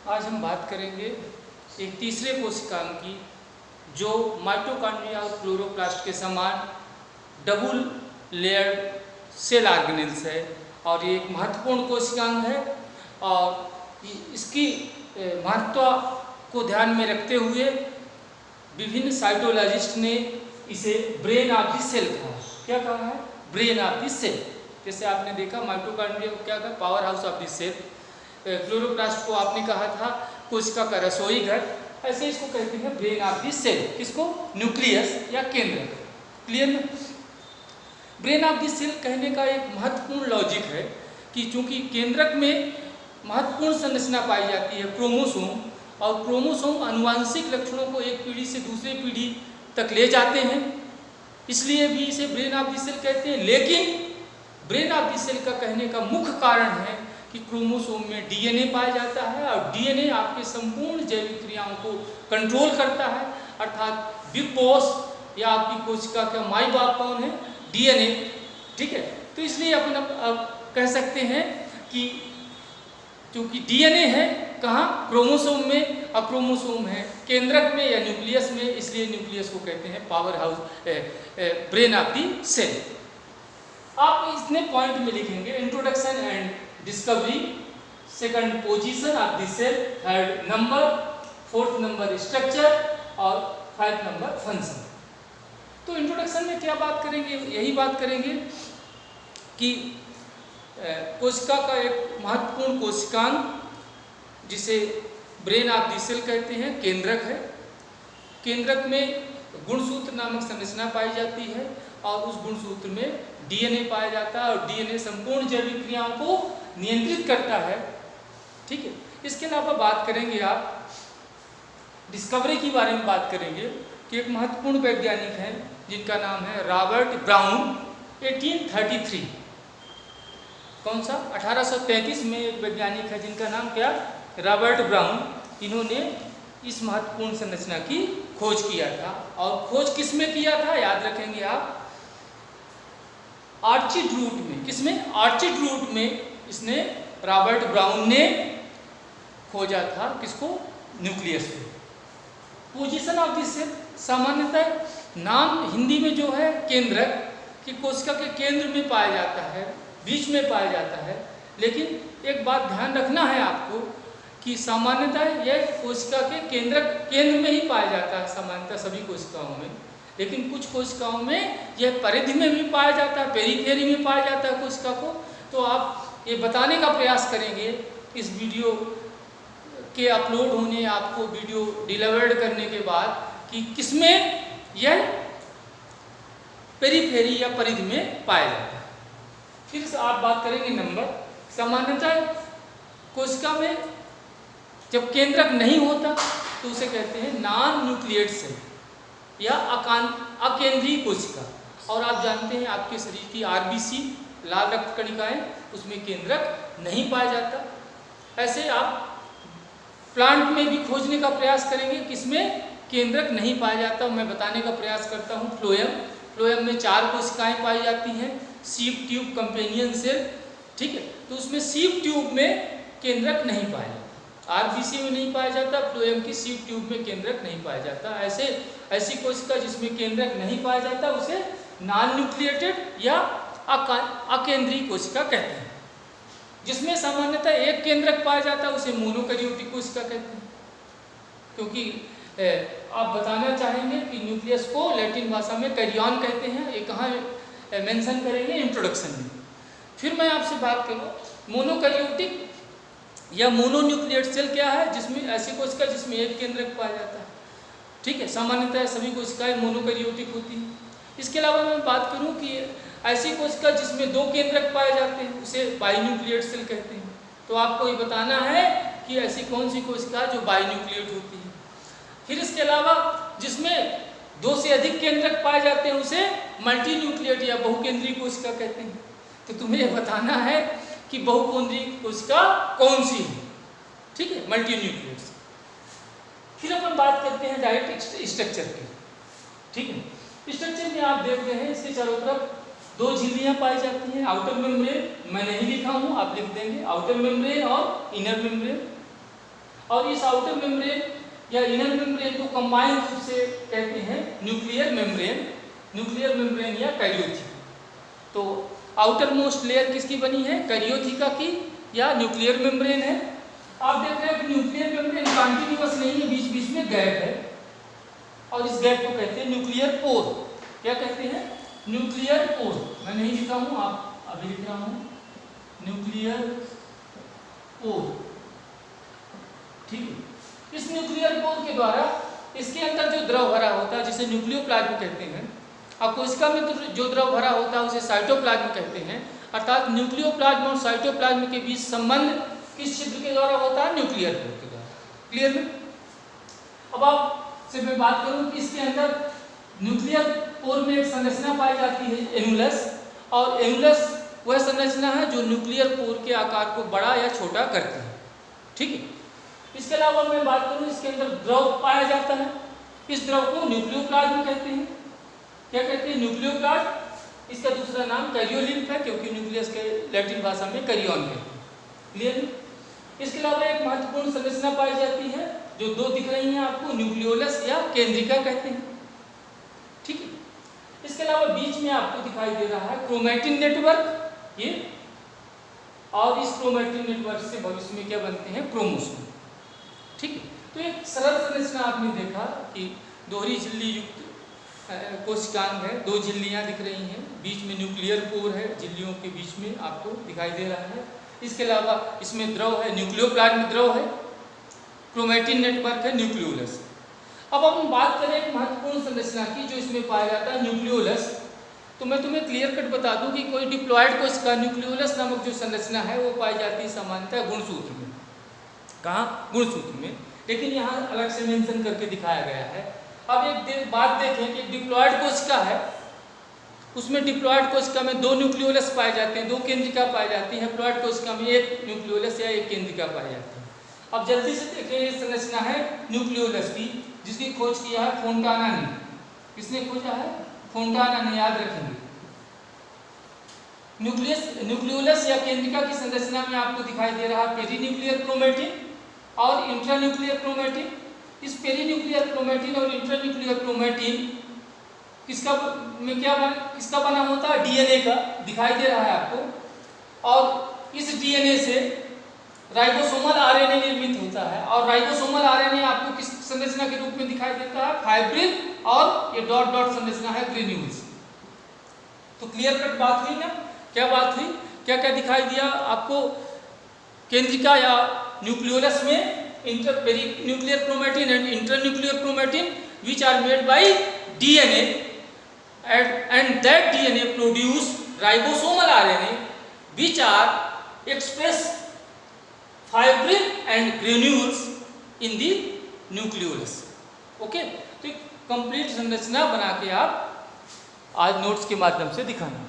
आज हम बात करेंगे एक तीसरे कोशिकांग की जो माइटोकॉन्ड्रिया और क्लोरोप्लास्ट के समान डबल लेयर्ड सेल ऑर्गेनेल्स है और ये एक महत्वपूर्ण कोशिकांग है और इसकी महत्व को ध्यान में रखते हुए विभिन्न साइटोलॉजिस्ट ने इसे ब्रेन ऑफ द सेल कहा। क्या कहा है? Brain of the cell. जैसे आपने देखा माइटोकॉन्ड्रिया को क्या कहा? Power house of the cell. Chloroplast को आपने कहा था कोशिका का रसोई घर, ऐसे इसको कहते हैं ब्रेन ऑफ द सेल। किसको? न्यूक्लियस या केंद्र। क्लियर ना? ब्रेन ऑफ द सेल कहने का एक महत्वपूर्ण लॉजिक है कि चूंकि केंद्रक में महत्वपूर्ण संरचना पाई जाती है क्रोमोसोम, और क्रोमोसोम आनुवांशिक लक्षणों को एक पीढ़ी से दूसरी पीढ़ी तक ले जाते हैं, इसलिए भी इसे ब्रेन ऑफ द सेल कहते हैं। लेकिन ब्रेन ऑफ द सेल का कहने का मुख्य कारण है कि क्रोमोसोम में डीएनए पाया जाता है और डीएनए आपके संपूर्ण जैविक क्रियाओं को कंट्रोल करता है। अर्थात बिग बॉस या आपकी कोशिका का माई बाप कौन है? डीएनए। ठीक है, तो इसलिए अपन अब कह सकते हैं कि क्योंकि डीएनए है कहाँ? क्रोमोसोम में, और क्रोमोसोम है केंद्रक में या न्यूक्लियस में, इसलिए न्यूक्लियस को कहते हैं power house brain of the cell. आप इतने पॉइंट में लिखेंगे introduction and discovery, second position of the cell, third number, fourth number structure और फाइव नंबर फंक्शन। तो इंट्रोडक्शन में क्या बात करेंगे? यही बात करेंगे कि कोशिका का एक महत्वपूर्ण कोशिकांग जिसे ब्रेन ऑफ द सेल कहते हैं केंद्रक है। केंद्रक में गुणसूत्र नामक संरचना पाई जाती है और उस गुणसूत्र में डीएनए पाया जाता है और डीएनए संपूर्ण जैविक क्रियाओं को नियंत्रित करता है। ठीक है, इसके अलावा बात करेंगे आप डिस्कवरी के बारे में बात करेंगे कि एक महत्वपूर्ण वैज्ञानिक हैं जिनका नाम है रॉबर्ट ब्राउन। 1833, कौन सा? 1833 में एक वैज्ञानिक है जिनका नाम क्या? Robert brown. इन्होंने इस महत्वपूर्ण संरचना की खोज किया था। और खोज किस में किया था? याद रखेंगे आप, आर्चिड रूट में। किसमें? आर्चिड रूट में इसने रॉबर्ट ब्राउन ने खोजा था। किसको? न्यूक्लियस को। पोजीशन ऑफ द सेल, सामान्यतः नाम हिंदी में जो है केंद्रक कि कोशिका के केंद्र में पाया जाता है, बीच में पाया जाता है। लेकिन एक बात ध्यान रखना है आपको कि सामान्यतः यह कोशिका के केंद्र में ही पाया जाता है, सामान्यतः सभी कोशिकाओं में। लेकिन कुछ कोशिकाओं में यह परिधि में भी पाया जाता है, पेरिफेरी में पाया जाता है कोशिका को। तो आप ये बताने का प्रयास करेंगे इस वीडियो के अपलोड होने, आपको वीडियो डिलीवर्ड करने के बाद, कि किसमें यह पेरिफेरी या परिधि में पाया जाता है। फिर आप बात करेंगे नंबर। सामान्यतः कोशिका में जब केंद्रक नहीं होता तो उसे कहते हैं नॉन न्यूक्लिएट सेल या अकेंद्रीय कोशिका। और आप जानते हैं आपके शरीर की आरबीसी, लाल रक्त कणिकाएं, उसमें केंद्रक नहीं पाया जाता। ऐसे आप प्लांट में भी खोजने का प्रयास करेंगे किसमें केंद्रक नहीं पाया जाता। मैं बताने का प्रयास करता हूँ फ्लोएम। फ्लोएम में 4 कोशिकाएं पाई जाती हैं, सीप ट्यूब कंपेनियन सेल। ठीक है, तो उसमें सीप ट्यूब में केंद्रक नहीं पाया जाता, आरबीसी में नहीं पाया जाता, फ्लोएम की सीप ट्यूब में केंद्रक नहीं पाया जाता। ऐसी कोशिका जिसमें केंद्रक नहीं पाया जाता उसे नॉन न्यूक्लिएटेड या अकेंद्रीय कोशिका कहते हैं। जिसमें सामान्यतः एक केंद्रक पाया जाता है उसे मोनोकैरियोटिक कोशिका कहते हैं। क्योंकि आप बताना चाहेंगे कि न्यूक्लियस को लैटिन भाषा में कैरियन कहते हैं। ये कहाँ मेंशन करेंगे? इंट्रोडक्शन में। फिर मैं आपसे बात करूँ मोनोकैरियोटिक या मोनोन्यूक्लिएट सेल क्या है? जिसमें ऐसी कोशिका जिसमें एक केंद्रक पाया जाता है। ठीक है, सामान्यतः सभी कोशिकाएं मोनोकैरियोटिक होती हैं। इसके अलावा मैं बात करूँ कि ऐसी कोशिका जिसमें 2 केंद्रक पाए जाते हैं उसे बाइन्यूक्लिएट सेल कहते हैं। तो आपको ये बताना है कि ऐसी कौन सी कोशिका जो बाइन्यूक्लिएट होती है। फिर इसके अलावा जिसमें 2 से अधिक केंद्रक पाए जाते हैं उसे मल्टीन्यूक्लिएट या बहुकेंद्रीय कोशिका कहते हैं। तो तुम्हें यह बताना है कि बहुकेंद्रीय कोशिका कौन सी है। ठीक है, मल्टीन्यूक्लिएट। फिर अपन बात करते हैं डायरेक्ट स्ट्रक्चर की। ठीक है, स्ट्रक्चर में आप देख रहे हैं इसके चारों तरफ 2 झिल्लियां पाई जाती हैं। आउटर मेम्ब्रेन मैं नहीं लिखा हूं, आप लिख देंगे, आउटर मेम्ब्रेन और इनर मेम्ब्रेन। और इस आउटर मेम्ब्रेन या इनर मेम्ब्रेन को कंबाइंड रूप से कहते हैं न्यूक्लियर मेम्ब्रेन या कैरियोथिका। तो आउटर मोस्ट लेयर किसकी बनी है, कैरियोथिका की या न्यूक्लियर मेम्ब्रेन है। आप देख रहे हैं कि न्यूक्लियर मेम्ब्रेन कंटिन्यूअस नहीं है, बीच बीच में गैप है और इस गैप को कहते हैं न्यूक्लियर पोर। क्या कहते हैं, न्यूक्लियर पोर। मैं नहीं लिखा हूं, आप अभी लिख रहा हूं, न्यूक्लियर पोर। ठीक है, इस न्यूक्लियर पोर के द्वारा इसके अंदर जो द्रव भरा होता है जिसे न्यूक्लियोप्लाज्म कहते हैं, और कोशिका में जो द्रव भरा होता है उसे साइटोप्लाज्म कहते हैं। अर्थात न्यूक्लियोप्लाज्म और साइटोप्लाज्म के बीच संबंध किस छिद्र के द्वारा होता है, न्यूक्लियर पोर के द्वारा। क्लियर है। अब आपसे मैं बात करूं कि इसके अंदर न्यूक्लियर पोर में एक संरचना पाई जाती है एनुलस, और एनुलस वह संरचना है जो न्यूक्लियर पोर के आकार को बड़ा या छोटा करती है। ठीक है, इसके अलावा मैं बात करूं इसके अंदर द्रव पाया जाता है, इस द्रव को न्यूक्लियोप्लाज्म कहते हैं। क्या कहते हैं, न्यूक्लियोप्लाज्म। इसका दूसरा नाम कैरियोलिम्फ है क्योंकि न्यूक्लियस के लैटिन भाषा में कैरियन कहते हैं। क्लियर। इसके अलावा एक महत्वपूर्ण संरचना पाई जाती है जो दो दिख रही हैं आपको, न्यूक्लियोलस या केंद्रिका कहते हैं। ठीक है, इसके अलावा बीच में आपको दिखाई दे रहा है क्रोमैटिन नेटवर्क ये, और इस क्रोमैटिन नेटवर्क से भविष्य में क्या बनते हैं, क्रोमोसोम। ठीक है, तो एक सरल संरचना आपने देखा कि दोहरी झिल्ली युक्त कोशिकांग है, दो झिल्लियां दिख रही हैं, बीच में न्यूक्लियर पोर है, झिल्लियों के बीच में आपको दिखाई दे रहा है। इसके अलावा इसमें द्रव है, न्यूक्लियोप्लाज्म द्रव है, क्रोमैटिन नेटवर्क है, न्यूक्लियोलस। अब हम बात करें एक महत्वपूर्ण संरचना की जो इसमें पाया जाता है, न्यूक्लियोलस। तो मैं तुम्हें क्लियर कट बता दूं कि कोई डिप्लॉयड कोशिका न्यूक्लियोलस नामक जो संरचना है वो पाई जाती है सामान्यतः गुणसूत्र में। कहाँ, गुणसूत्र में, लेकिन यहाँ अलग से मेंशन करके दिखाया गया है। अब एक बात देखें कि डिप्लॉयड कोशिका है, उसमें डिप्लॉयड कोशिका में दो न्यूक्लियोलस पाए जाते हैं, दो केंद्रिका पाई जाती है। हैप्लॉयड कोशिका में एक न्यूक्लियोलस या एक केंद्रिका पाई जाती है। अब जल्दी से देखें, ये संरचना है न्यूक्लियोलस की जिसकी खोज किया है फोंटाना ने। किसने खोजा है, फोंटाना ने, याद रखेंगे। न्यूक्लियोलस या केंद्रिका की संरचना में आपको दिखाई दे रहा है पेरीन्यूक्लियर क्रोमैटिन और इंट्रान्यूक्लियर क्रोमैटिन। इस पेरीन्यूक्लियर क्रोमैटिन और इंट्रान्यूक्लियर क्रोमैटिन किसका बना होता है, डीएनए का दिखाई दे रहा है आपको, और इस डीएनए से राइबोसोमल आरएनए निर्मित होता है। और राइबोसोमल आरएनए आपको किस संरचना के रूप में दिखाई देता है, फाइब्रिल, और ये डॉट डॉट संरचना है ग्रेन्यूल्स। तो क्लियर कट बात हुई ना, क्या बात हुई, क्या क्या दिखाई दिया आपको, केंद्रिका या न्यूक्लियोलस में perinuclear chromatin and internuclear chromatin which are made by DNA and that DNA produce ribosomal RNA which are express fibril and granules in the nucleolus. Okay, तो एक कंप्लीट संरचना बना के आप आज नोट्स के माध्यम से दिखाना।